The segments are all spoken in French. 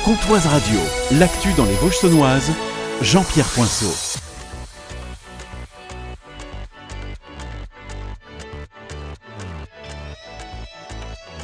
Comtoise Radio, l'actu dans les Vosges saunoises, Jean-Pierre Poinceau.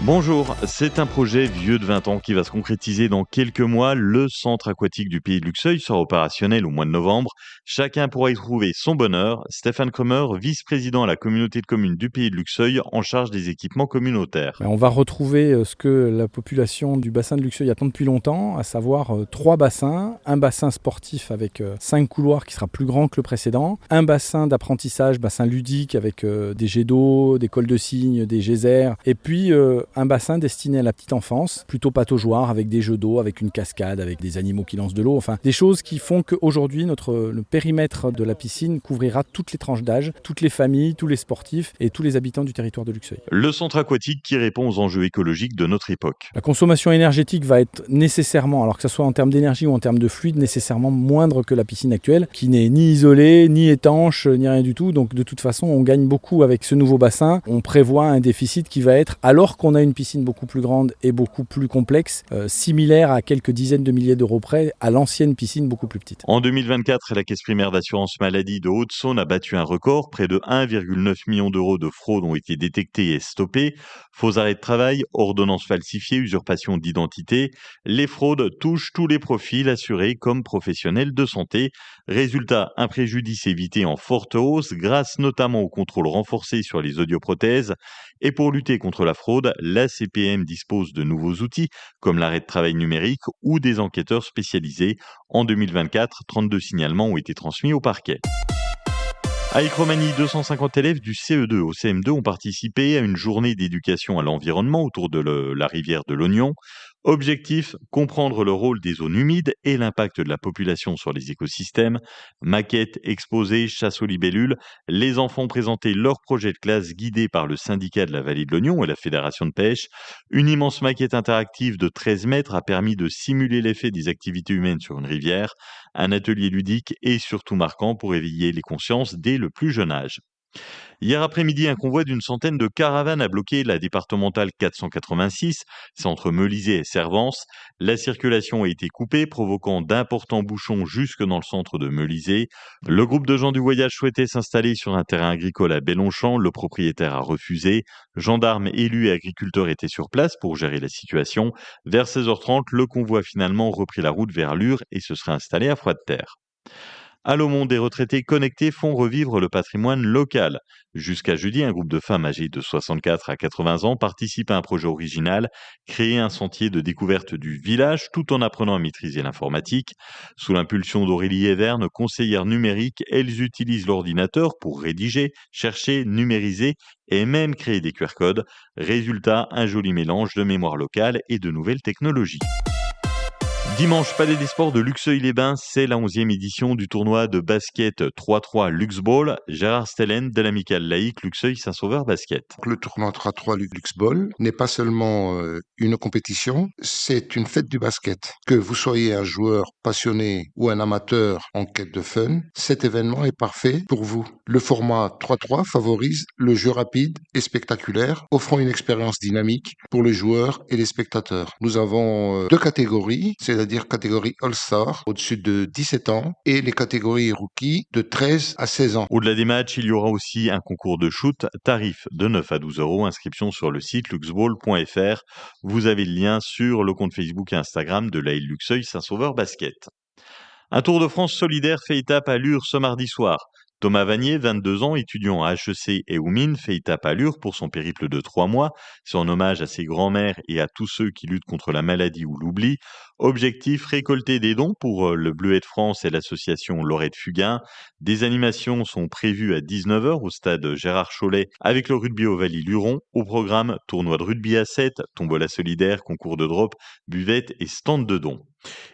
Bonjour, c'est un projet vieux de 20 ans qui va se concrétiser dans quelques mois. Le centre aquatique du Pays de Luxeuil sera opérationnel au mois de novembre. Chacun pourra y trouver son bonheur. Stéphane Krummer, vice-président à la communauté de communes du Pays de Luxeuil, en charge des équipements communautaires. On va retrouver ce que la population du bassin de Luxeuil attend depuis longtemps, à savoir 3 bassins, un bassin sportif avec 5 couloirs qui sera plus grand que le précédent, un bassin d'apprentissage, bassin ludique avec des jets d'eau, des cols de cygne, des geysers, et puis un bassin destiné à la petite enfance, plutôt pataugeoire, avec des jeux d'eau, avec une cascade, avec des animaux qui lancent de l'eau, enfin des choses qui font qu'aujourd'hui le périmètre de la piscine couvrira toutes les tranches d'âge, toutes les familles, tous les sportifs et tous les habitants du territoire de Luxeuil. Le centre aquatique qui répond aux enjeux écologiques de notre époque. La consommation énergétique va être nécessairement, alors que ce soit en termes d'énergie ou en termes de fluide, nécessairement moindre que la piscine actuelle, qui n'est ni isolée, ni étanche, ni rien du tout. Donc de toute façon, on gagne beaucoup avec ce nouveau bassin. On prévoit un déficit qui va être, alors qu'on a une piscine beaucoup plus grande et beaucoup plus complexe, similaire à quelques dizaines de milliers d'euros près à l'ancienne piscine beaucoup plus petite. En 2024, la Caisse primaire d'assurance maladie de Haute-Saône a battu un record. Près de 1,9 million d'euros de fraude ont été détectés et stoppés. Faux arrêts de travail, ordonnances falsifiées, usurpation d'identité. Les fraudes touchent tous les profils, assurés comme professionnels de santé. Résultat, un préjudice évité en forte hausse grâce notamment au contrôle renforcé sur les audioprothèses. Et pour lutter contre la fraude, la CPM dispose de nouveaux outils comme l'arrêt de travail numérique ou des enquêteurs spécialisés. En 2024, 32 signalements ont été transmis au parquet. À Icromanie, 250 élèves du CE2 au CM2 ont participé à une journée d'éducation à l'environnement autour de la rivière de l'Oignon. Objectif, comprendre le rôle des zones humides et l'impact de la population sur les écosystèmes. Maquettes, exposés, chasse aux libellules. Les enfants ont présenté leur projet de classe guidé par le syndicat de la vallée de l'Oignon et la fédération de pêche. Une immense maquette interactive de 13 mètres a permis de simuler l'effet des activités humaines sur une rivière. Un atelier ludique et surtout marquant pour éveiller les consciences dès le plus jeune âge. Hier après-midi, un convoi d'une centaine de caravanes a bloqué la départementale 486, c'est entre Meulizé et Servance. La circulation a été coupée, provoquant d'importants bouchons jusque dans le centre de Meulizé. Le groupe de gens du voyage souhaitait s'installer sur un terrain agricole à Bellonchamp. Le propriétaire a refusé. Gendarmes, élus et agriculteurs étaient sur place pour gérer la situation. Vers 16h30, le convoi a finalement repris la route vers Lure et se serait installé à Froide-Terre. À l'Aumont, des retraités connectés font revivre le patrimoine local. Jusqu'à jeudi, un groupe de femmes âgées de 64 à 80 ans participe à un projet original, créer un sentier de découverte du village tout en apprenant à maîtriser l'informatique. Sous l'impulsion d'Aurélie Everne, conseillère numérique, elles utilisent l'ordinateur pour rédiger, chercher, numériser et même créer des QR codes. Résultat, un joli mélange de mémoire locale et de nouvelles technologies. Dimanche, Palais des Sports de Luxeuil-les-Bains, c'est la 11e édition du tournoi de basket 3-3 Luxball. Gérard Stellen de l'amicale laïque Luxeuil-Saint-Sauveur Basket. Le tournoi 3-3 Luxball n'est pas seulement une compétition, c'est une fête du basket. Que vous soyez un joueur passionné ou un amateur en quête de fun, cet événement est parfait pour vous. Le format 3-3 favorise le jeu rapide et spectaculaire, offrant une expérience dynamique pour les joueurs et les spectateurs. Nous avons 2 catégories, c'est-à-dire catégorie All-Star au-dessus de 17 ans et les catégories Rookie de 13 à 16 ans. Au-delà des matchs, il y aura aussi un concours de shoot, tarif de 9 à 12 euros, inscription sur le site luxball.fr. Vous avez le lien sur le compte Facebook et Instagram de l'AIL Luxeuil Saint-Sauveur Basket. Un Tour de France solidaire fait étape à Lure ce mardi soir. Thomas Vanier, 22 ans, étudiant à HEC et Oumine, fait étape à Lure pour son périple de 3 mois. C'est en hommage à ses grands-mères et à tous ceux qui luttent contre la maladie ou l'oubli. Objectif, récolter des dons pour le Bleuet de France et l'association Laurette Fugain. Des animations sont prévues à 19h au stade Gérard Chollet avec le rugby au Valis-Luron. Au programme, tournoi de rugby à 7, tombola solidaire, concours de drop, buvette et stand de dons.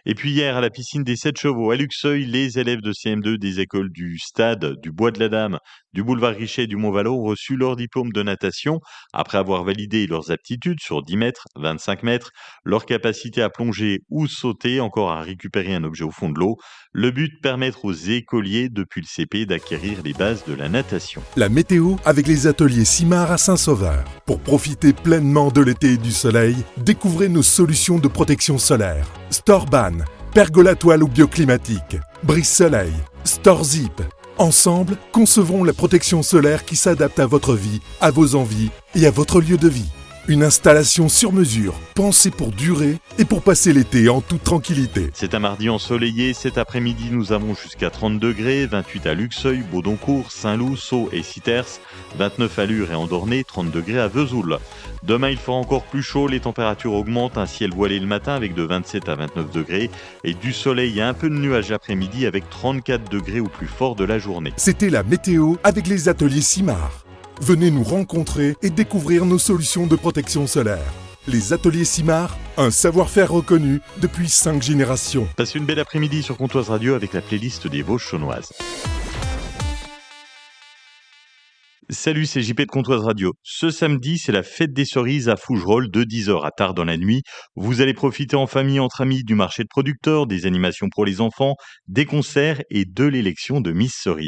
Et puis hier, à la piscine des 7 chevaux à Luxeuil, les élèves de CM2 des écoles du stade du Bois de la Dame, du boulevard Richet et du Mont-Valo ont reçu leur diplôme de natation après avoir validé leurs aptitudes sur 10 mètres, 25 mètres, leur capacité à plonger ou sauter, encore à récupérer un objet au fond de l'eau. Le but, permettre aux écoliers depuis le CP d'acquérir les bases de la natation. La météo avec les ateliers Simard à Saint-Sauveur. Pour profiter pleinement de l'été et du soleil, découvrez nos solutions de protection solaire. Storban, pergola toile ou bioclimatique, brise soleil, Storzip. Ensemble, concevons la protection solaire qui s'adapte à votre vie, à vos envies et à votre lieu de vie. Une installation sur mesure, pensée pour durer et pour passer l'été en toute tranquillité. C'est un mardi ensoleillé. Cet après-midi, nous avons jusqu'à 30 degrés, 28 à Luxeuil, Baudoncourt, Saint-Loup, Sceaux et Citers, 29 à Lure et Andornay, 30 degrés à Vesoul. Demain, il fera encore plus chaud, les températures augmentent, un ciel voilé le matin avec de 27 à 29 degrés et du soleil et un peu de nuages l'après-midi avec 34 degrés au plus fort de la journée. C'était la météo avec les ateliers Simard. Venez nous rencontrer et découvrir nos solutions de protection solaire. Les ateliers Simard, un savoir-faire reconnu depuis 5 générations. Passez une belle après-midi sur Comtoise Radio avec la playlist des Vosges saunoises. Salut, c'est JP de Comtoise Radio. Ce samedi, c'est la fête des cerises à Fougerolles de 10h à tard dans la nuit. Vous allez profiter en famille, entre amis, du marché de producteurs, des animations pour les enfants, des concerts et de l'élection de Miss Cerise.